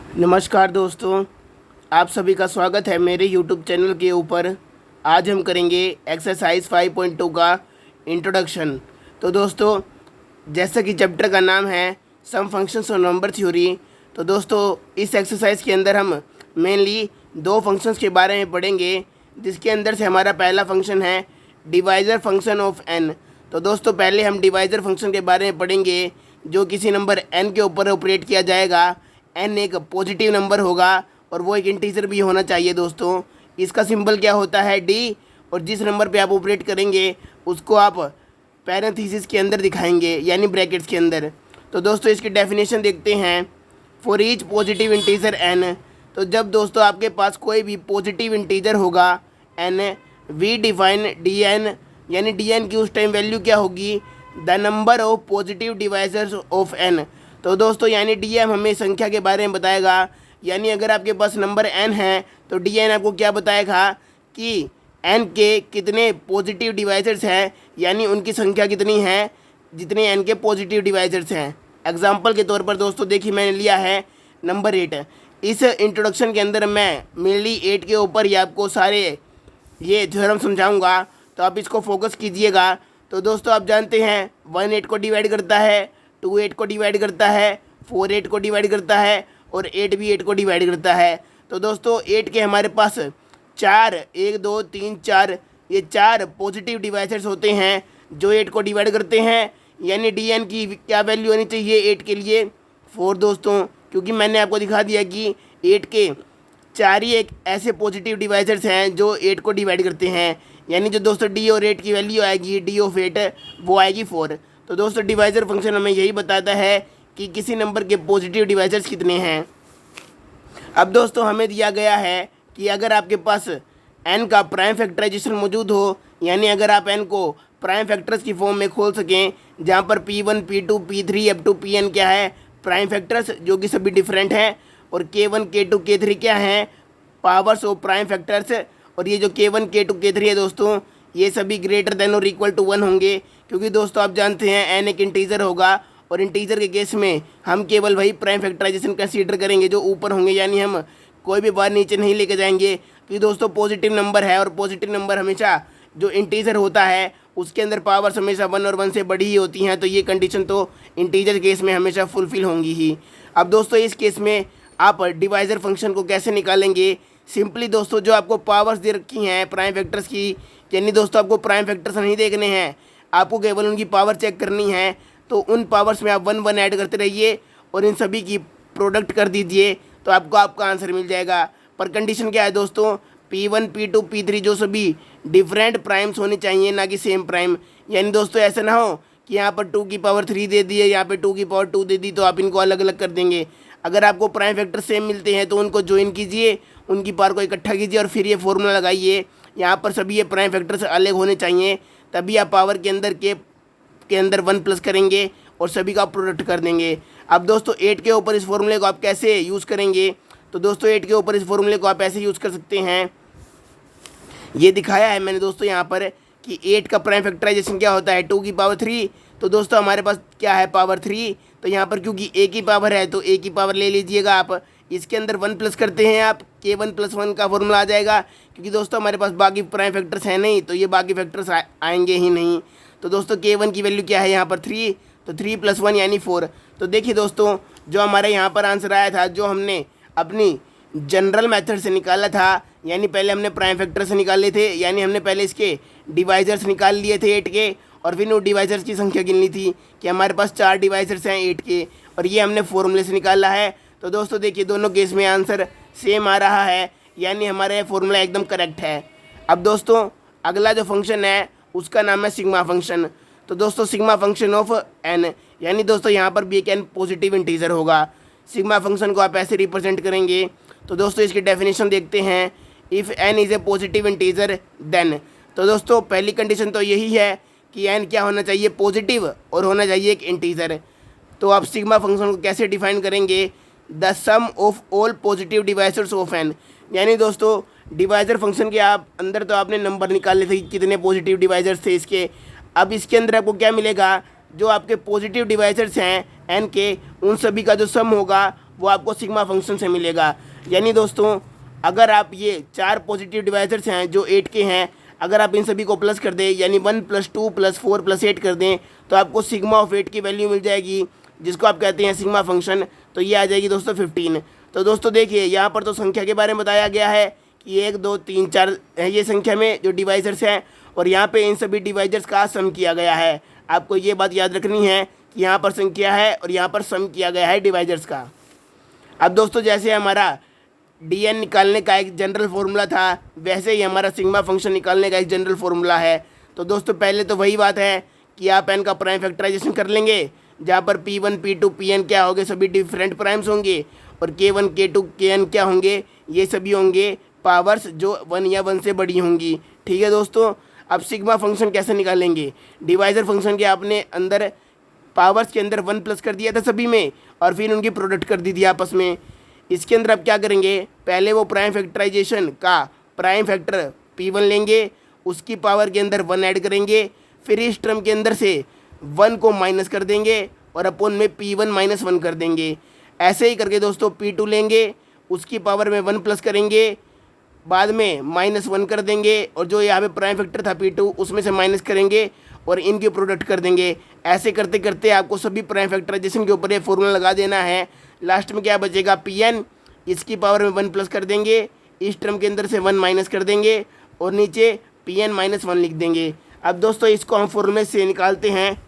नमस्कार दोस्तों, आप सभी का स्वागत है मेरे यूट्यूब चैनल के ऊपर। आज हम करेंगे एक्सरसाइज 5.2 का इंट्रोडक्शन। तो दोस्तों, जैसा कि चैप्टर का नाम है सम फंक्शंस और नंबर थ्योरी, तो दोस्तों इस एक्सरसाइज के अंदर हम मेनली दो फंक्शंस के बारे में पढ़ेंगे, जिसके अंदर से हमारा पहला फंक्शन है डिवाइज़र फंक्शन ऑफ n। तो दोस्तों पहले हम डिवाइज़र फंक्शन के बारे में पढ़ेंगे, जो किसी नंबर n के ऊपर ऑपरेट किया जाएगा। n एक पॉजिटिव नंबर होगा और वो एक इंटीजर भी होना चाहिए दोस्तों। इसका सिंबल क्या होता है, d, और जिस नंबर पे आप ऑपरेट करेंगे उसको आप पैरेंथेसिस के अंदर दिखाएंगे, यानी ब्रैकेट्स के अंदर। तो दोस्तों इसकी डेफिनेशन देखते हैं। For each positive integer n, तो जब दोस्तों आपके पास कोई भी पॉजिटिव इंटीजर होगा n, वी डिफाइन dn, यानी dn की उस टाइम वैल्यू क्या होगी, the number of positive divisors of n। तो दोस्तों यानी dm हमें संख्या के बारे में बताएगा, यानी अगर आपके पास नंबर n है तो dn आपको क्या बताएगा कि n के कितने पॉजिटिव डिवाइजर्स हैं, यानी उनकी संख्या कितनी है जितने n के पॉजिटिव डिवाइजर्स हैं। एग्जाम्पल के तौर पर दोस्तों देखिए, मैंने लिया है नंबर 8। इस इंट्रोडक्शन के अंदर मैं मेनली 8 के ऊपर ही आपको सारे ये थ्योरम समझाऊंगा, तो आप इसको फोकस कीजिएगा। तो दोस्तों आप जानते हैं 1 8 को डिवाइड करता है, 2 8 को डिवाइड करता है, 4 8 को डिवाइड करता है और 8 भी 8 को डिवाइड करता है। तो दोस्तों 8 के हमारे पास 4 1 2 3 4 ये 4 पॉजिटिव डिवाइजर्स होते हैं जो 8 को डिवाइड करते हैं, यानी dn की क्या वैल्यू होनी चाहिए 8 के लिए 4 दोस्तों, क्योंकि मैंने आपको दिखा दिया कि 8 के 4 ही एक ऐसे पॉजिटिव डिवाइजर्स हैं जो 8 को डिवाइड करते हैं, यानी जो दोस्तों d और 8 की वैल्यू आएगी, d ऑफ 8 वो आएगी 4। तो दोस्तों डिवाइजर फंक्शन हमें यही बताता है कि किसी नंबर के पॉजिटिव डिवाइजर्स कितने हैं। अब दोस्तों हमें दिया गया है कि अगर आपके पास n का प्राइम फैक्टराइजेशन मौजूद हो, यानी अगर आप n को प्राइम फैक्टर्स की फॉर्म में खोल सकें, जहाँ पर p1 p2 p3 up to pn क्या है, प्राइम फैक्टर्स जो कि सभी डिफरेंट हैं, और k1 k2 k3 क्या हैं, पावर्स ऑफ प्राइम फैक्टर्स। और ये जो k1 k2 k3 है दोस्तों, ये सभी ग्रेटर देन और इक्वल टू 1 होंगे, क्योंकि दोस्तों आप जानते हैं n एक इंटीजर होगा, और इंटीजर के केस में हम केवल वही प्राइम फैक्टराइजेशन कंसीडर करेंगे जो ऊपर होंगे, यानी हम कोई भी बार नीचे नहीं लेके जाएंगे, क्योंकि दोस्तों पॉजिटिव नंबर है और पॉजिटिव नंबर हमेशा जो इंटीजर होता है उसके अंदर पावर्स हमेशा 1 और 1 से बड़ी ही होती हैं। तो ये कंडीशन तो इंटीजर केस में हमेशा फुलफिल होंगी ही। अब दोस्तों इस केस में आप डिवाइजर फंक्शन को कैसे निकालेंगे, सिंपली दोस्तों जो आपको पावर्स दे रखी हैं प्राइम फैक्टर्स की, यानी दोस्तों आपको प्राइम फैक्टर्स नहीं देखने हैं, आपको केवल उनकी पावर चेक करनी है। तो उन पावर्स में आप 1 1 ऐड करते रहिए और इन सभी की प्रोडक्ट कर दीजिए, तो आपको आपका आंसर मिल जाएगा। पर कंडीशन क्या है दोस्तों, p1 p2 p3 जो सभी डिफरेंट प्राइम्स होने चाहिए, ना कि सेम प्राइम। यानी दोस्तों ऐसा ना हो कि यहाँ पर 2 की पावर 3 दे दी है, यहाँ पे 2 की पावर 2 दे दी, तो आप इनको अलग अलग कर देंगे। अगर आपको प्राइम फैक्टर सेम मिलते हैं तो उनको ज्वाइन कीजिए, उनकी पावर को इकट्ठा कीजिए और फिर ये फॉर्मूला लगाइए। यहाँ पर सभी ये प्राइम फैक्टर से अलग होने चाहिए, तभी आप पावर के अंदर 1 प्लस करेंगे और सभी का प्रोडक्ट कर देंगे। अब दोस्तों 8 के ऊपर इस फॉर्मूले को आप कैसे यूज़ करेंगे, तो दोस्तों 8 के ऊपर इस फॉर्मूले को आप ऐसे यूज़ कर सकते हैं। ये दिखाया है मैंने दोस्तों यहाँ पर कि 8 का प्राइम फैक्टराइजेशन क्या होता है 2 की पावर 3। तो दोस्तों हमारे पास क्या है पावर 3, तो यहाँ पर क्योंकि a की पावर है तो a की पावर ले लीजिएगा आप, इसके अंदर 1 प्लस करते हैं आप, k1 + 1 का फॉर्मूला आ जाएगा, क्योंकि दोस्तों हमारे पास बाकी प्राइम फैक्टर्स हैं नहीं, तो ये बाकी फैक्टर्स आएंगे ही नहीं। तो दोस्तों k1 की वैल्यू क्या है यहाँ पर 3, तो 3 + 1 यानी 4। तो देखिए दोस्तों जो हमारे यहाँ पर आंसर आया था, जो हमने अपनी जनरल मेथड से निकाला था, यानी पहले हमने प्राइम फैक्टर से निकाले थे, यानी हमने पहले इसके डिवाइजर्स निकाल लिए थे 8 के, और फिर उन डिवाइजर्स की संख्या गिन ली थी कि हमारे पास 4 डिवाइजर्स हैं 8 के, और ये हमने फॉर्मूले से निकाला है। तो दोस्तों देखिए दोनों केस में आंसर सेम आ रहा है, यानी हमारा फॉर्मूला एकदम करेक्ट है। अब दोस्तों अगला जो फंक्शन है उसका नाम है सिग्मा फंक्शन। तो दोस्तों सिग्मा फंक्शन ऑफ n, यानी दोस्तों यहाँ पर भी एक n पॉजिटिव इंटीजर होगा। सिग्मा फंक्शन को आप ऐसे रिप्रेजेंट करेंगे। तो दोस्तों इसकी डेफिनेशन देखते हैं। If n is a positive integer then, तो दोस्तों पहली कंडीशन तो यही है कि n क्या होना चाहिए, पॉजिटिव, और होना चाहिए एक इंटीजर। तो आप सिग्मा फंक्शन को कैसे डिफाइन करेंगे, the sum of all positive divisors of n, यानी दोस्तों डिवाइजर फंक्शन के आप अंदर तो आपने नंबर निकाले थे कितने पॉजिटिव डिवाइजर्स थे इसके। अब इसके अंदर आपको क्या मिलेगा, जो आपके पॉजिटिव डिवाइजर्स हैं n के, उन सभी का जो सम होगा वो आपको सिग्मा फंक्शन से मिलेगा। यानी दोस्तों अगर आप ये 4 पॉजिटिव डिवाइजर्स हैं जो 8 के हैं, अगर आप इन सभी को प्लस कर दें यानी 1 + 2 + 4 + 8 कर दें तो आपको सिग्मा ऑफ 8 की वैल्यू मिल जाएगी, जिसको आप कहते हैं सिग्मा फंक्शन। तो ये आ जाएगी दोस्तों 15। तो दोस्तों देखिए यहाँ पर तो संख्या के बारे में बताया गया है कि 1 2 3 4 है ये संख्या में जो डिवाइजर्स हैं, और यहाँ पे इन सभी डिवाइजर्स का सम किया गया है। आपको ये बात याद रखनी है कि यहाँ पर संख्या है और यहाँ पर सम किया गया है डिवाइजर्स का। अब दोस्तों जैसे हमारा dn निकालने का एक जनरल फार्मूला था, वैसे ही हमारा सिग्मा फंक्शन निकालने का एक जनरल फार्मूला है। तो दोस्तों पहले तो वही बात है कि आप n का प्राइम फैक्टराइजेशन कर लेंगे, जहाँ पर p1 p2 pn क्या होंगे, सभी डिफरेंट प्राइम्स होंगे, और k1 k2 kn क्या होंगे, ये सभी होंगे पावर्स जो 1 या 1 से बड़ी होंगी। ठीक है दोस्तों। अब सिग्मा फंक्शन कैसे निकालेंगे, डिवाइजर फंक्शन के आपने अंदर पावर्स के अंदर 1 प्लस कर दिया था सभी में, और फिर उनकी प्रोडक्ट कर दी थी आपस में। इसके अंदर आप क्या करेंगे, पहले वो प्राइम फैक्टराइजेशन का प्राइम फैक्टर p1 लेंगे, उसकी पावर के अंदर 1 ऐड करेंगे, फिर इस टर्म के अंदर से 1 को माइनस कर देंगे और अपन में p1 - 1 कर देंगे। ऐसे ही करके दोस्तों p2 लेंगे, उसकी पावर में 1 प्लस करेंगे, बाद में -1 कर देंगे, और जो यहाँ पे प्राइम फैक्टर था p2 उसमें से माइनस करेंगे और इनकी प्रोडक्ट कर देंगे। ऐसे करते करते आपको सभी प्राइम फैक्टराइजेशन के ऊपर ये फॉर्मूला लगा देना है। लास्ट में क्या बचेगा, pn, इसकी पावर में 1 प्लस कर देंगे, इस टर्म के अंदर से 1 माइनस कर देंगे और नीचे pn - 1 लिख देंगे। अब दोस्तों इसको हम फॉर्मूले से निकालते हैं।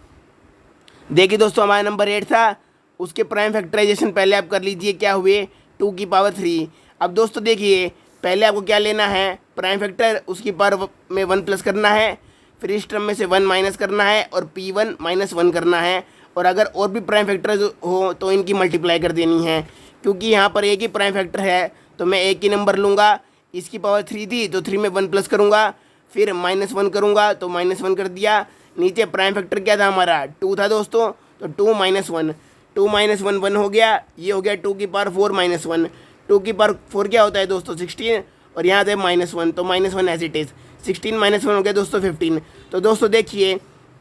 देखिए दोस्तों हमारा नंबर 8 था, उसके प्राइम फैक्टराइजेशन पहले आप कर लीजिए, क्या हुए 2 की पावर 3। अब दोस्तों देखिए पहले आपको क्या लेना है, प्राइम फैक्टर, उसकी पावर में 1 प्लस करना है, फिर इस टर्म में से 1 माइनस करना है और p1 - 1 करना है, और अगर और भी प्राइम फैक्टर हो तो इनकी मल्टीप्लाई कर देनी है। क्योंकि यहाँ पर एक ही प्राइम फैक्टर है तो मैं एक ही नंबर लूँगा, इसकी पावर 3 थी तो 3 में 1 प्लस करूँगा, फिर -1 करूँगा तो -1 कर दिया। नीचे प्राइम फैक्टर क्या था हमारा, 2 था दोस्तों, तो 2 - 1, 2 - 1 1 हो गया, ये हो गया 2 की पावर 4 - 1। 2 की पावर 4 क्या होता है दोस्तों 16, और यहाँ थे -1, तो -1 एज इट इज़, 16 - 1 हो गया दोस्तों 15। तो दोस्तों देखिए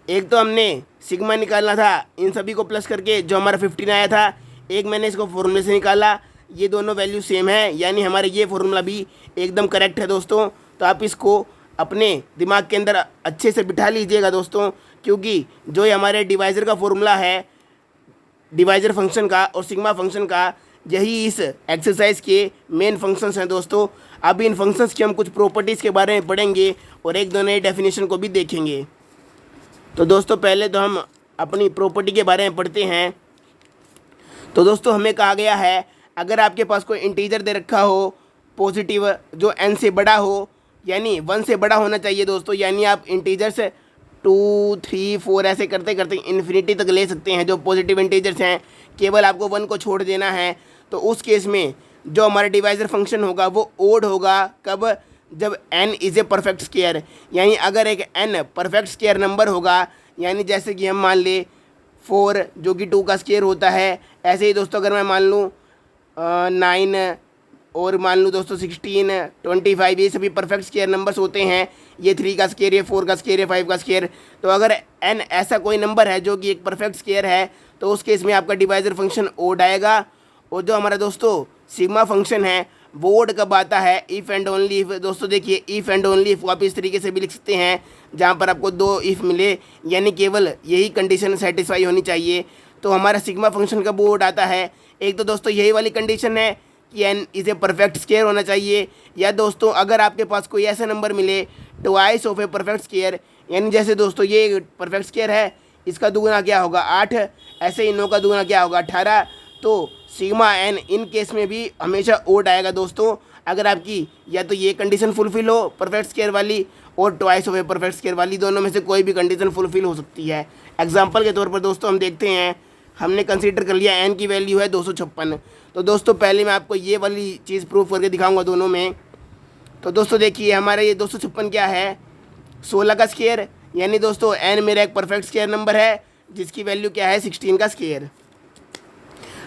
एक तो हमने सिग्मा निकालना था इन सभी को प्लस करके जो हमारा 15 आया था, एक मैंने इसको फॉर्मूले से निकाला, ये दोनों वैल्यू सेम है, यानी हमारे ये फॉर्मूला भी एकदम करेक्ट है दोस्तों। तो आप इसको अपने दिमाग के अंदर अच्छे से बिठा लीजिएगा दोस्तों, क्योंकि जो ये हमारे डिवाइज़र का फॉर्मूला है, डिवाइज़र फंक्शन का और सिग्मा फंक्शन का, यही इस एक्सरसाइज के मेन फंक्शंस हैं दोस्तों। अभी इन फंक्शंस की हम कुछ प्रॉपर्टीज़ के बारे में पढ़ेंगे और एक दो नए डेफिनेशन को भी देखेंगे। तो दोस्तों पहले तो हम अपनी प्रॉपर्टी के बारे में पढ़ते हैं। तो दोस्तों हमें कहा गया है अगर आपके पास कोई इंटीजर दे रखा हो पॉजिटिव जो n से बड़ा हो, यानी 1 से बड़ा होना चाहिए दोस्तों, यानी आप इंटीजर्स 2 3 4 ऐसे करते करते इन्फिनिटी तक ले सकते हैं जो पॉजिटिव इंटीजर्स हैं, केवल आपको 1 को छोड़ देना है। तो उस केस में जो हमारा डिवाइजर फंक्शन होगा वो ओड होगा, कब, जब n is A perfect square, यानी अगर एक n परफेक्ट स्क्वायर नंबर होगा, यानी जैसे कि हम मान ले 4 जो कि 2 का स्क्वायर होता है, ऐसे ही दोस्तों अगर मैं मान लूँ 9 और मान लूँ दोस्तों 16 25, ये सभी परफेक्ट स्क्वायर नंबर्स होते हैं, ये 3 का स्क्वायर, ये 4 का स्क्वायर, ये 5 का स्क्वायर। तो अगर n ऐसा कोई नंबर है जो कि एक परफेक्ट स्क्वायर है तो उस केस में आपका डिवाइजर फंक्शन ओड आएगा। और जो हमारा दोस्तों सिग्मा फंक्शन है वो ओड कब आता है, इफ़ एंड ओनली इफ़। दोस्तों देखिए इफ़ एंड ओनली इफ़ आप इस तरीके से भी लिख सकते हैं जहाँ पर आपको 2 इफ़ मिले, यानी केवल यही कंडीशन सेटिस्फाई होनी चाहिए तो हमारा सिग्मा फंक्शन का ओड आता है। एक तो दोस्तों यही वाली कंडीशन है कि n is A perfect square होना चाहिए, या दोस्तों अगर आपके पास कोई ऐसा नंबर मिले twice of a perfect square, यानी जैसे दोस्तों ये परफेक्ट स्क्वायर है, इसका दुगुना क्या होगा 8, ऐसे ही 9 का दुगुना क्या होगा 18। तो सिग्मा n इन केस में भी हमेशा ओड आएगा दोस्तों, अगर आपकी या तो ये कंडीशन फुलफिल हो परफेक्ट स्क्वायर वाली और twice of a perfect square वाली, दोनों में से कोई भी कंडीशन फुलफिल हो सकती है। एग्जाम्पल के तौर पर दोस्तों हम देखते हैं, हमने कंसीडर कर लिया n की वैल्यू है 256। तो दोस्तों पहले मैं आपको ये वाली चीज़ प्रूफ करके दिखाऊंगा दोनों में। तो दोस्तों देखिए हमारा ये 256 क्या है, 16 का स्क्वायर, यानी दोस्तों n मेरा एक परफेक्ट स्क्वायर नंबर है जिसकी वैल्यू क्या है 16 का स्क्वायर।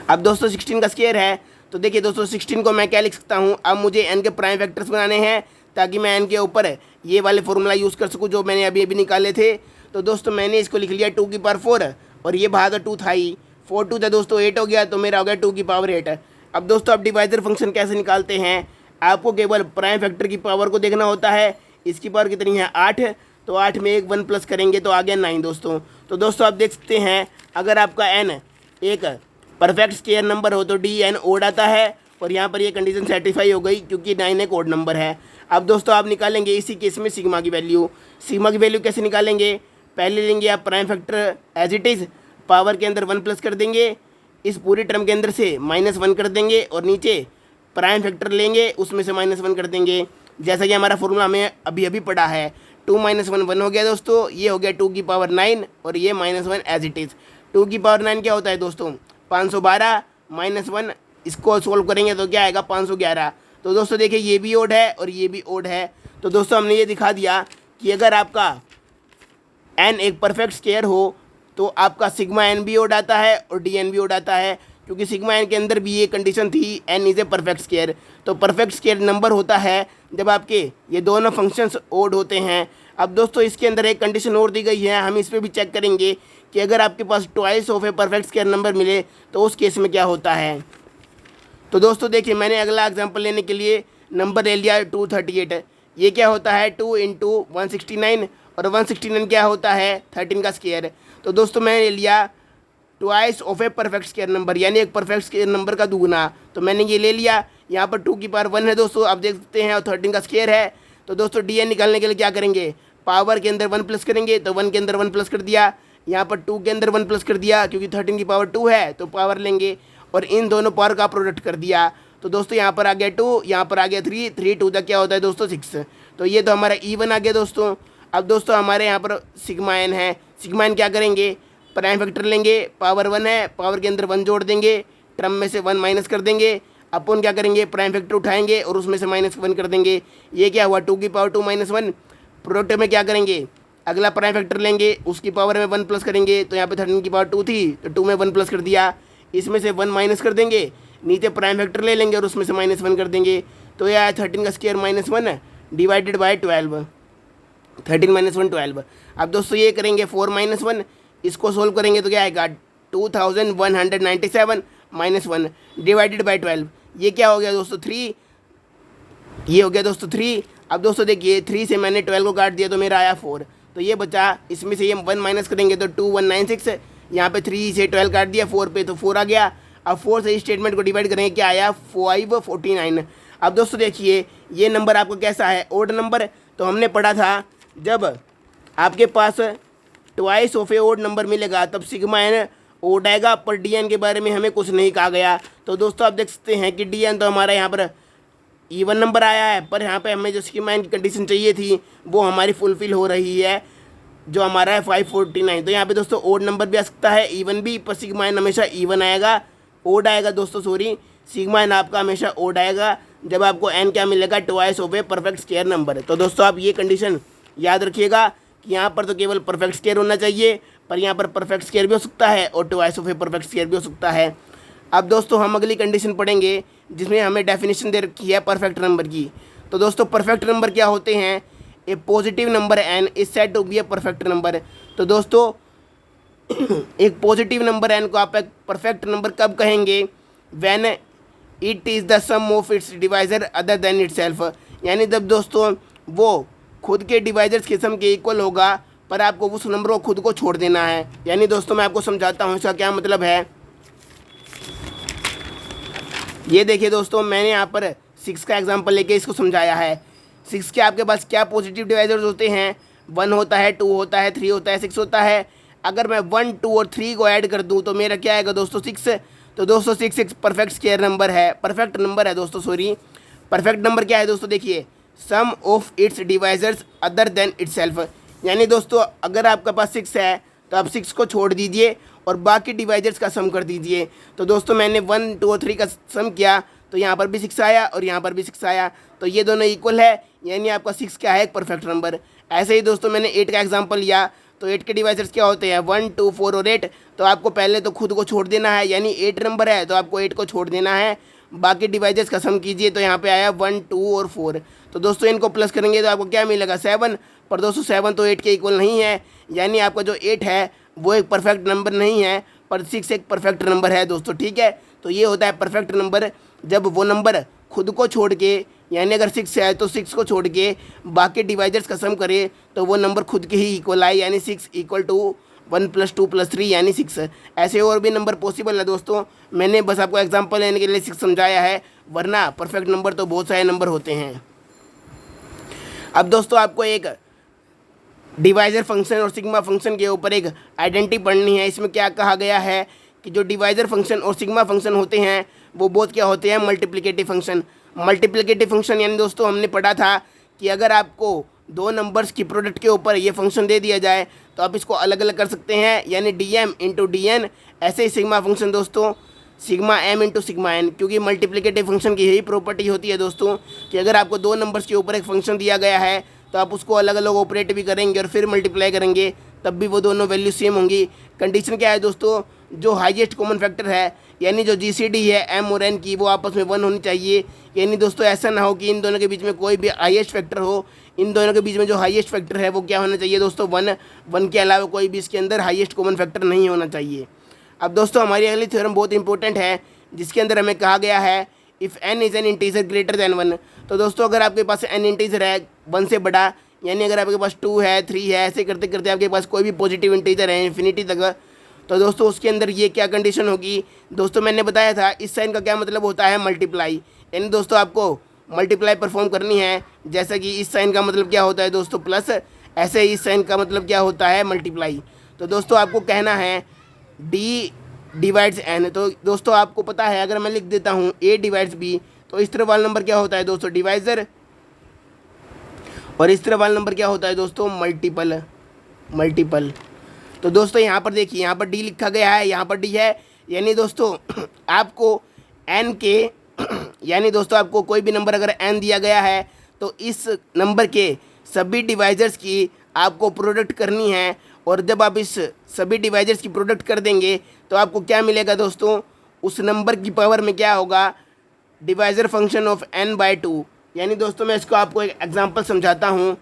अब दोस्तों 16 का स्क्वायर है तो देखिए दोस्तों 16 को मैं क्या लिख सकता हूँ, अब मुझे n के प्राइम फैक्टर्स बनाने हैं ताकि मैं n के ऊपर ये वाले फॉर्मूला यूज़ कर सकूँ जो मैंने अभी निकाले थे। तो दोस्तों मैंने इसको लिख लिया 2 की पावर 4, और ये बाहर 2 था ही, 4 2 था दोस्तों 8 हो गया, तो मेरा हो गया 2 की पावर 8। अब दोस्तों आप डिवाइजर फंक्शन कैसे निकालते हैं, आपको केवल प्राइम फैक्टर की पावर को देखना होता है। इसकी पावर कितनी है 8, तो 8 में एक 1 प्लस करेंगे तो आ गया 9 दोस्तों। तो दोस्तों आप देख सकते हैं अगर आपका n एक परफेक्ट स्क्वायर नंबर हो तो डी एन ओड आता है, और यहाँ पर ये कंडीशन सेटिस्फाई हो गई क्योंकि 9 एक ओड नंबर है। अब दोस्तों आप निकालेंगे इसी केस में सिग्मा की वैल्यू। सिग्मा की वैल्यू कैसे निकालेंगे, पहले लेंगे आप prime factor as it is, power के अंदर 1 प्लस कर देंगे, इस पूरी टर्म के अंदर से -1 कर देंगे, और नीचे प्राइम फैक्टर लेंगे उसमें से -1 कर देंगे, जैसा कि हमारा फॉर्मूला हमें अभी अभी पढ़ा है। 2 - 1 1 हो गया दोस्तों, ये हो गया 2 की पावर 9 और ये -1 एज इट इज़। 2 की पावर 9 क्या होता है दोस्तों 512 -1, इसको सोल्व करेंगे तो क्या आएगा 511। तो दोस्तों देखिए ये भी ओड है और ये भी ओड है। तो दोस्तों हमने ये दिखा दिया कि अगर आपका n एक परफेक्ट स्क्वायर हो तो आपका सिग्मा n भी ओड आता है और डी एन भी ओड आता है, क्योंकि सिग्मा n के अंदर भी ये कंडीशन थी n is A perfect square. तो परफेक्ट स्क्वायर नंबर होता है जब आपके ये दोनों फंक्शंस ओड होते हैं। अब दोस्तों इसके अंदर एक कंडीशन और दी गई है, हम इस पर भी चेक करेंगे कि अगर आपके पास twice of a perfect square number मिले तो उस केस में क्या होता है। तो दोस्तों देखिए मैंने अगला एग्जांपल लेने के लिए नंबर ले लिया 238। ये क्या होता है 2 × 169, और 169 क्या होता है 13 का स्क्वायर। तो दोस्तों मैंने ले लिया twice of a perfect square number, यानी एक परफेक्ट स्क्वायर नंबर का दुगुना। तो मैंने ये ले लिया, यहाँ पर 2 की पावर 1 है दोस्तों, आप देख सकते हैं, और 13 का स्क्वायर है। तो दोस्तों डी एन निकालने के लिए क्या करेंगे, पावर के अंदर 1 प्लस करेंगे, तो 1 के अंदर 1 प्लस कर दिया, यहाँ पर 2 के अंदर 1 प्लस कर दिया, क्योंकि 13 की पावर 2 है तो पावर लेंगे, और इन दोनों पावर का प्रोडक्ट कर दिया। तो दोस्तों यहाँ पर आ गया 2, यहाँ पर आ गया 3, 3 2 तक क्या होता है दोस्तों 6। तो ये तो हमारा E1 आ गया दोस्तों। अब दोस्तों हमारे यहाँ पर सिग्मा n है, सिग्मा n क्या करेंगे, प्राइम फैक्टर लेंगे, पावर 1 है, पावर के अंदर 1 जोड़ देंगे, टर्म में से 1 माइनस कर देंगे, अपन क्या करेंगे प्राइम फैक्टर उठाएंगे और उसमें से -1 कर देंगे। ये क्या हुआ 2 की पावर 2 -1, प्रोडक्ट में क्या करेंगे अगला प्राइम फैक्टर लेंगे, उसकी पावर में 1 प्लस करेंगे, तो यहाँ पे 13 की पावर 2 थी तो 2 में 1 प्लस कर दिया, इसमें से 1 माइनस कर देंगे, नीचे प्राइम फैक्टर ले लेंगे और उसमें से -1 कर देंगे। तो यह आया 13 का स्क्वायर -1 डिवाइडेड बाय 12, 13 - 1 12। अब दोस्तों ये करेंगे 4 - 1, इसको सोल्व करेंगे तो क्या आएगा 2197 -1 डिवाइडेड बाय 12। ये क्या हो गया दोस्तों 3, ये हो गया दोस्तों 3। अब दोस्तों देखिए 3 से मैंने 12 को काट दिया तो मेरा आया 4, तो ये बचा, इसमें से ये 1 माइनस करेंगे तो 2196, यहाँ पे 3 से 12 काट दिया 4 पे तो 4 आ गया। अब 4 से इस स्टेटमेंट को डिवाइड करेंगे, क्या आया 549। अब दोस्तों देखिए ये नंबर आपको कैसा है ओड नंबर। तो हमने पढ़ा था जब आपके पास twice of a odd number मिलेगा तब सिग्मा n ओड आएगा, पर डी एन के बारे में हमें कुछ नहीं कहा गया। तो दोस्तों आप देख सकते हैं कि डी एन तो हमारा यहाँ पर E1 नंबर आया है, पर यहाँ पे हमें जो सिग्मा n की कंडीशन चाहिए थी वो हमारी फुलफिल हो रही है, जो हमारा है 549। तो यहाँ पे दोस्तों ओड नंबर भी आ सकता है E1 भी, पर सिग्मा n हमेशा E1 आएगा, ओड आएगा दोस्तों, सॉरी सिग्मा n आपका हमेशा ओड आएगा जब आपको n क्या मिलेगा twice of a perfect square number. तो दोस्तों आप ये कंडीशन याद रखिएगा कि यहाँ पर तो केवल परफेक्ट स्क्वायर होना चाहिए, पर यहाँ पर परफेक्ट स्क्वायर भी हो सकता है और twice of a perfect square भी हो सकता है। अब दोस्तों हम अगली कंडीशन पढ़ेंगे जिसमें हमें डेफिनेशन दे रखी है परफेक्ट नंबर की। तो दोस्तों परफेक्ट नंबर क्या होते हैं, a positive number n is said to be a perfect number. तो दोस्तों एक पॉजिटिव नंबर n को आप एक परफेक्ट नंबर कब कहेंगे, when it is the sum of its divisor other than itself, यानी जब दोस्तों वो खुद के डिवाइजर्स के सम के इक्वल होगा पर आपको उस नंबर को खुद को छोड़ देना है। यानी दोस्तों मैं आपको समझाता हूँ इसका क्या मतलब है। ये देखिए दोस्तों मैंने यहाँ पर 6 का एग्जांपल लेके इसको समझाया है। 6 के आपके पास क्या पॉजिटिव डिवाइजर्स होते हैं, 1 होता है, 2 होता है, 3 होता है, 6 होता है। अगर मैं 1, 2 और 3 को ऐड कर दूँ तो मेरा क्या आएगा दोस्तों 6। तो दोस्तों 6 एक परफेक्ट स्क्वायर नंबर है, परफेक्ट नंबर है दोस्तों, सॉरी परफेक्ट नंबर क्या है दोस्तों, देखिए sum of its divisors other than itself. यानी दोस्तों अगर आपके पास 6 है तो आप 6 को छोड़ दीजिए और बाकी डिवाइजर्स का सम कर दीजिए। तो दोस्तों मैंने 1, 2 और 3 का सम किया तो यहाँ पर भी 6 आया और यहाँ पर भी 6 आया, तो ये दोनों इक्वल है, यानी आपका 6 क्या है एक परफेक्ट नंबर। ऐसे ही दोस्तों मैंने 8 का एग्जांपल लिया तो 8 के डिवाइजर्स क्या होते हैं 1, 2, 4 और 8। तो आपको पहले तो खुद को छोड़ देना है, यानी 8 नंबर है तो आपको 8 को छोड़ देना है, बाकी डिवाइजर्स का सम कीजिए तो यहाँ पे आया 1, 2 और 4। तो दोस्तों इनको प्लस करेंगे तो आपको क्या मिलेगा 7। पर दोस्तों 7 तो 8 के इक्वल नहीं है, यानी आपका जो 8 है वो एक परफेक्ट नंबर नहीं है, पर 6 एक परफेक्ट नंबर है दोस्तों, ठीक है। तो ये होता है परफेक्ट नंबर जब वो नंबर खुद को छोड़ के, यानी अगर 6 है तो 6 को छोड़ के बाकी डिवाइजर्स का सम करे तो वो नंबर खुद के ही इक्वल आए, यानी 6 इक्वल टू 1 + 2 + 3 यानी 6। ऐसे और भी नंबर पॉसिबल है दोस्तों, मैंने बस आपको एग्जांपल लेने के लिए 6 समझाया है, वरना परफेक्ट नंबर तो बहुत सारे नंबर होते हैं। अब दोस्तों आपको एक डिवाइजर फंक्शन और सिग्मा फंक्शन के ऊपर एक आइडेंटिटी पढ़नी है। इसमें क्या कहा गया है कि जो डिवाइजर फंक्शन और सिग्मा फंक्शन होते हैं वो बहुत क्या होते हैं, मल्टीप्लिकेटिव फंक्शन। मल्टीप्लिकेटिव फंक्शन यानी दोस्तों हमने पढ़ा था कि अगर आपको दो नंबर्स की प्रोडक्ट के ऊपर ये फंक्शन दे दिया जाए तो आप इसको अलग अलग कर सकते हैं, यानी dm × dn। ऐसे ही सिग्मा फंक्शन दोस्तों सिग्मा m × सिग्मा n, क्योंकि मल्टीप्लिकेटिव फंक्शन की यही प्रॉपर्टी होती है दोस्तों कि अगर आपको दो नंबर्स के ऊपर एक फंक्शन दिया गया है तो आप उसको अलग अलग ऑपरेट भी करेंगे और फिर मल्टीप्लाई करेंगे, तब भी वो दोनों वैल्यू सेम होंगी। कंडीशन क्या है दोस्तों, जो हाईएस्ट कॉमन फैक्टर है यानी जो GCD है m और n की वो आपस में 1 होनी चाहिए। यानी दोस्तों ऐसा ना हो कि इन दोनों के बीच में कोई भी हाईएस्ट फैक्टर हो, इन दोनों के बीच में जो हाईएस्ट फैक्टर है वो क्या होना चाहिए दोस्तों, 1 के अलावा कोई भी इसके अंदर हाईएस्ट कॉमन फैक्टर नहीं होना चाहिए। अब दोस्तों हमारी अगली थ्योरम बहुत इंपॉर्टेंट है, जिसके अंदर हमें कहा गया है if n is an integer greater than 1। तो दोस्तों अगर आपके पास n इंटीजर है 1 से बड़ा, यानी अगर आपके पास 2 है 3 है, ऐसे करते करते आपके पास कोई भी पॉजिटिव इंटीजर है इन्फिनिटी तक, तो दोस्तों उसके अंदर ये क्या कंडीशन होगी दोस्तों, मैंने बताया था इस साइन का क्या मतलब होता है, मल्टीप्लाई। यानी दोस्तों आपको मल्टीप्लाई परफॉर्म करनी है, जैसा कि इस साइन का मतलब क्या होता है दोस्तों प्लस, ऐसे ही इस साइन का मतलब क्या होता है मल्टीप्लाई। तो दोस्तों आपको कहना है d डिवाइड्स n। तो दोस्तों आपको पता है अगर मैं लिख देता हूँ a डिवाइड्स b, तो इस तरह वाला नंबर क्या होता है दोस्तों, डिवाइजर, और इस तरह वाला नंबर क्या होता है दोस्तों, मल्टीपल। तो दोस्तों यहाँ पर देखिए, यहाँ पर d लिखा गया है, यहाँ पर d है, यानी दोस्तों आपको n के यानी दोस्तों आपको कोई भी नंबर अगर n दिया गया है तो इस नंबर के सभी डिवाइजर्स की आपको प्रोडक्ट करनी है, और जब आप इस सभी डिवाइजर्स की प्रोडक्ट कर देंगे तो आपको क्या मिलेगा दोस्तों, उस नंबर की पावर में क्या होगा, डिवाइजर फंक्शन ऑफ n/2। यानी दोस्तों मैं इसको आपको एक एग्जांपल समझाता हूँ।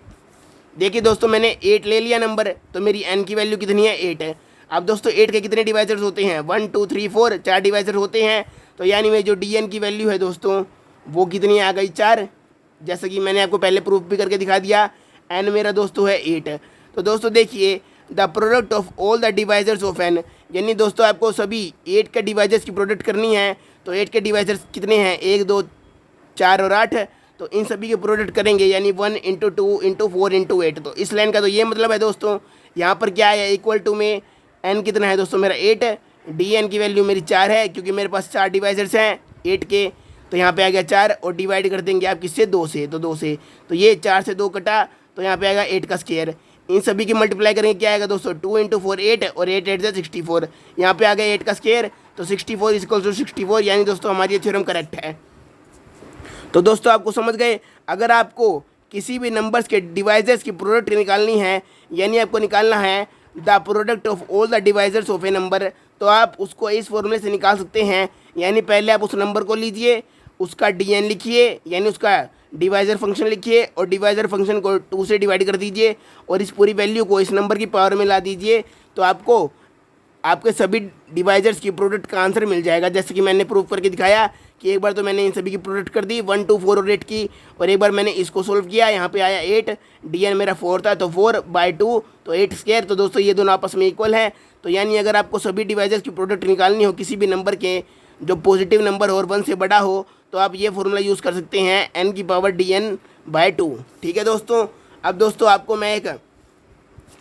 देखिए दोस्तों मैंने 8 ले लिया नंबर, तो मेरी n की वैल्यू कितनी है, 8 है। अब दोस्तों 8 के कितने डिवाइजर्स होते हैं, 1 2 3 4, 4 डिवाइजर होते हैं। तो यानी मेरी जो dn की वैल्यू है दोस्तों वो कितनी आ गई, 4। जैसा कि मैंने आपको पहले प्रूफ भी करके दिखा दिया, n मेरा दोस्तों है 8। तो दोस्तों देखिए the product of all the divisors of n, यानी दोस्तों आपको सभी 8 के डिवाइजर्स की प्रोडक्ट करनी है। तो 8 के डिवाइजर्स कितने हैं, 1 2 4 और 8, तो इन सभी के प्रोडक्ट करेंगे, यानी 1 × 2 × 4 × 8। तो इस लाइन का तो ये मतलब है दोस्तों, यहाँ पर क्या है, इक्वल टू में n कितना है दोस्तों मेरा 8, dn की वैल्यू मेरी 4 है, क्योंकि मेरे पास 4 डिवाइजर्स हैं 8 के, तो यहाँ पे आ गया 4, और डिवाइड कर देंगे आप किससे, 2 से, तो 2 से, तो ये 4 से 2 कटा, तो यहाँ पे आएगा 8 का स्क्वायर। इन सभी की मल्टीप्लाई करेंगे, क्या आएगा दोस्तों, 2 × 4 8, और 8 8 से 64, यहाँ पे आ गया 8 का स्क्वायर, तो 64 = 64। यानी दोस्तों हमारी ये थ्योरम करेक्ट है। तो दोस्तों आपको समझ गए, अगर आपको किसी भी नंबर्स के डिवाइजर्स की प्रोडक्ट निकालनी है, यानी आपको निकालना है the product of all the divisors of A number, तो आप उसको इस फॉर्मूले से निकाल सकते हैं। यानी पहले आप उस नंबर को लीजिए, उसका dn लिखिए, यानी उसका डिवाइजर फंक्शन लिखिए, और डिवाइजर फंक्शन को 2 से डिवाइड कर दीजिए, और इस पूरी वैल्यू को इस नंबर की पावर में ला दीजिए, तो आपको आपके सभी डिवाइजर्स की प्रोडक्ट का आंसर मिल जाएगा। जैसे कि मैंने प्रूफ करके दिखाया कि एक बार तो मैंने इन सभी की प्रोडक्ट कर दी 1 2 4 और 8 की, और एक बार मैंने इसको सोल्व किया, यहाँ पे आया 8, dn मेरा 4 था, तो 4/2, तो 8 स्क्वायर। तो दोस्तों ये दोनों आपस में इक्वल हैं। तो यानी अगर आपको सभी डिवाइजर्स की प्रोडक्ट निकालनी हो किसी भी नंबर के जो पॉजिटिव नंबर हो और 1 से बड़ा हो, तो आप ये फॉर्मूला यूज़ कर सकते हैं n की पावर dn/2। ठीक है दोस्तों। अब दोस्तों आपको मैं एक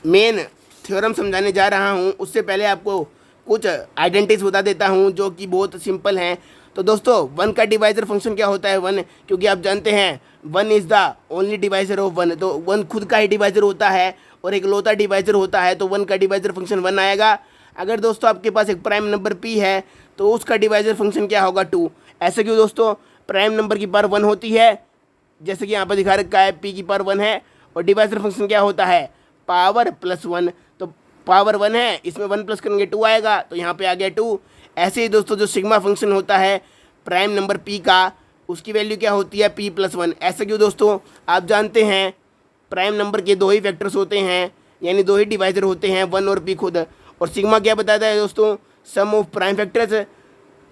मेन थ्योरम समझाने जा रहा हूँ, उससे पहले आपको कुछ आइडेंटिटीज बता देता हूँ जो कि बहुत सिंपल हैं। तो दोस्तों 1 का डिवाइजर फंक्शन क्या होता है, 1, क्योंकि आप जानते हैं 1 is the only divisor of 1, तो 1 खुद का ही डिवाइजर होता है और एक लौता डिवाइजर होता है, तो 1 का डिवाइजर फंक्शन 1 आएगा। अगर दोस्तों आपके पास एक प्राइम नंबर p है तो उसका डिवाइजर फंक्शन क्या होगा, 2। ऐसे क्यों दोस्तों, प्राइम नंबर की पावर 1 होती है, जैसे कि यहाँ पर दिखा रखा है p की पावर 1 है, और डिवाइजर फंक्शन क्या होता है, पावर +1। तो पावर 1 है, इसमें 1 प्लस करेंगे 2 आएगा, तो यहाँ पे आ गया 2। ऐसे ही दोस्तों जो सिग्मा फंक्शन होता है प्राइम नंबर p का, उसकी वैल्यू क्या होती है, p+1। ऐसे क्यों दोस्तों, आप जानते हैं प्राइम नंबर के 2 ही फैक्टर्स होते हैं, यानी 2 ही डिवाइजर होते हैं, 1 और p खुद। और सिग्मा क्या बताता है दोस्तों, sum of prime factors,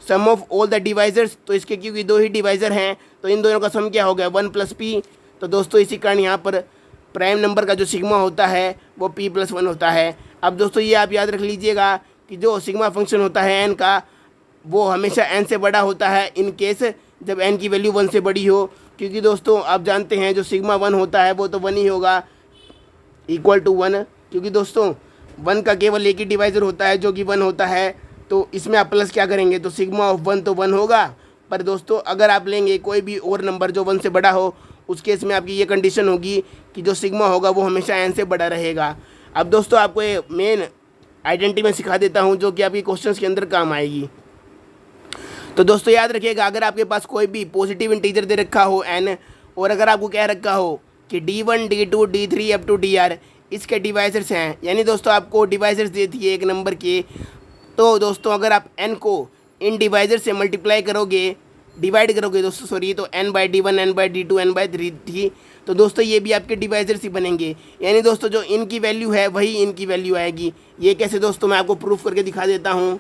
sum of all the divisors, तो इसके क्योंकि दो ही डिवाइज़र हैं तो इन दोनों का सम क्या हो गया 1 + p। तो दोस्तों इसी कारण यहाँ पर प्राइम नंबर का जो सिग्मा होता है वो p+1 होता है। अब दोस्तों ये आप याद रख लीजिएगा कि जो सिग्मा फंक्शन होता है n का वो हमेशा n से बड़ा होता है इन केस जब n की वैल्यू 1 से बड़ी हो, क्योंकि दोस्तों आप जानते हैं जो सिग्मा 1 होता है वो तो 1 ही होगा, इक्वल टू 1, क्योंकि दोस्तों 1 का केवल एक ही डिवाइज़र होता है जो कि 1 होता है। तो इसमें आप प्लस क्या करेंगे तो सिग्मा ऑफ 1 तो 1 होगा, पर दोस्तों अगर आप लेंगे कोई भी और नंबर जो 1 से बड़ा हो उस केस में आपकी ये कंडीशन होगी कि जो सिग्मा होगा वो हमेशा n से बड़ा रहेगा। अब दोस्तों आपको ये मेन आइडेंटिटी मैं सिखा देता हूँ जो कि आपकी क्वेश्चंस के अंदर काम आएगी। तो दोस्तों याद रखिएगा, अगर आपके पास कोई भी पॉजिटिव इंटीजर दे रखा हो n और अगर आपको कह रखा हो कि d1 d2 d3 up to dr इसके डिवाइजर्स हैं, यानी दोस्तों आपको डिवाइजर्स देती है एक नंबर के, तो दोस्तों अगर आप n को इन डिवाइजर से मल्टीप्लाई करोगे, डिवाइड करोगे दोस्तों सॉरी, तो n/d1 n/d2 n/d3, तो दोस्तों ये भी आपके डिवाइजर्स ही बनेंगे। यानी दोस्तों जो इनकी वैल्यू है वही इनकी वैल्यू आएगी। ये कैसे दोस्तों मैं आपको प्रूफ करके दिखा देता हूँ।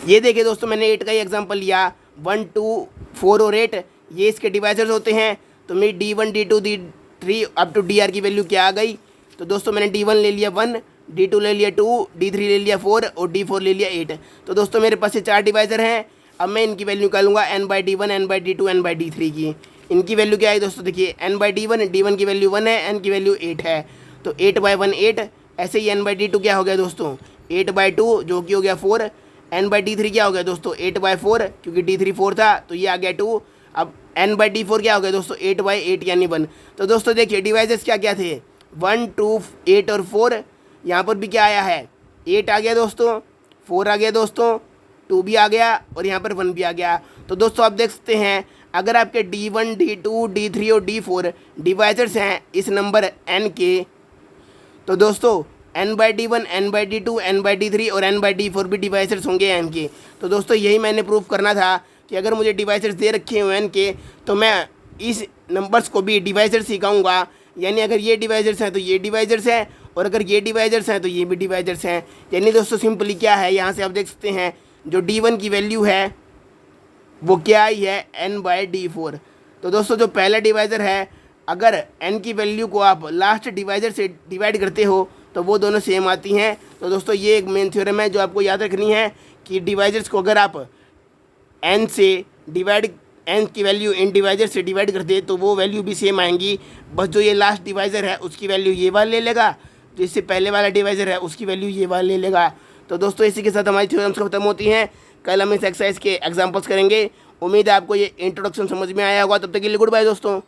ये देखिए दोस्तों मैंने 8 का ही एग्जांपल लिया, 1 2 4 और 8 ये इसके डिवाइजर्स होते हैं। तो मेरी d1 d2 d3 up to dr की वैल्यू क्या आ गई, तो दोस्तों मैंने d1 ले लिया 1, d2 ले लिया 2, d3 ले लिया 4 और d4 ले लिया 8। तो दोस्तों मेरे पास ये 4 डिवाइजर हैं। अब मैं इनकी वैल्यू निकालूंगा n/d1 n/d2 n/d3 की। इनकी वैल्यू क्या है दोस्तों, देखिए n/d1 d1 की वैल्यू 1 है, n की वैल्यू 8 है, तो 8/1 8। ऐसे ही n/d2 क्या हो गया दोस्तों 8/2 जो कि हो गया 4। n/d3 क्या हो गया दोस्तों 8/4 क्योंकि d3 4 था तो ये आ गया 2। अब n/d4 क्या हो गया दोस्तों 8/8 यानी 1। तो दोस्तों देखिए डिवाइजर्स क्या क्या थे 1 2 8 और 4। यहाँ पर भी क्या आया है 8 आ गया दोस्तों, 4 आ गया दोस्तों, 2 भी आ गया और यहाँ पर 1 भी आ गया। तो दोस्तों आप देख सकते हैं अगर आपके d1 d2 d3 और d4 डिवाइजर्स हैं इस नंबर n के, तो दोस्तों n/d1 n/d2 n/d3 और n/d4 भी डिवाइजर्स होंगे n के। तो दोस्तों यही मैंने प्रूफ करना था कि अगर मुझे डिवाइजर्स दे रखे हुए n के तो मैं इस नंबर्स को भी डिवाइजर्स सिखाऊंगा। यानी अगर ये डिवाइजर्स हैं तो ये डिवाइजर्स हैं और अगर ये डिवाइजर्स हैं तो ये भी डिवाइजर्स हैं। यानी दोस्तों सिंपली क्या है, यहाँ से आप देख सकते हैं जो d1 की वैल्यू है वो क्या आई है n/d4। तो दोस्तों जो पहला डिवाइज़र है अगर n की वैल्यू को आप लास्ट डिवाइज़र से डिवाइड करते हो तो वो दोनों सेम आती हैं। तो दोस्तों ये एक मेन थ्योरम है जो आपको याद रखनी है कि डिवाइजर्स को अगर आप n से डिवाइड n की वैल्यू इन डिवाइजर से डिवाइड कर दे तो वो वैल्यू भी सेम आएंगी, बस जो ये लास्ट डिवाइज़र है उसकी वैल्यू ये वाला ले लेगा, जो इससे पहले वाला डिवाइज़र है उसकी वैल्यू ये वाला ले लेगा। तो दोस्तों इसी के साथ हमारी थ्योरम्स खत्म होती हैं। कल हम इस एक्सरसाइज के एग्जाम्पल्स करेंगे। उम्मीद है आपको ये इंट्रोडक्शन समझ में आया होगा। तब तक के लिए गुड बाय दोस्तों।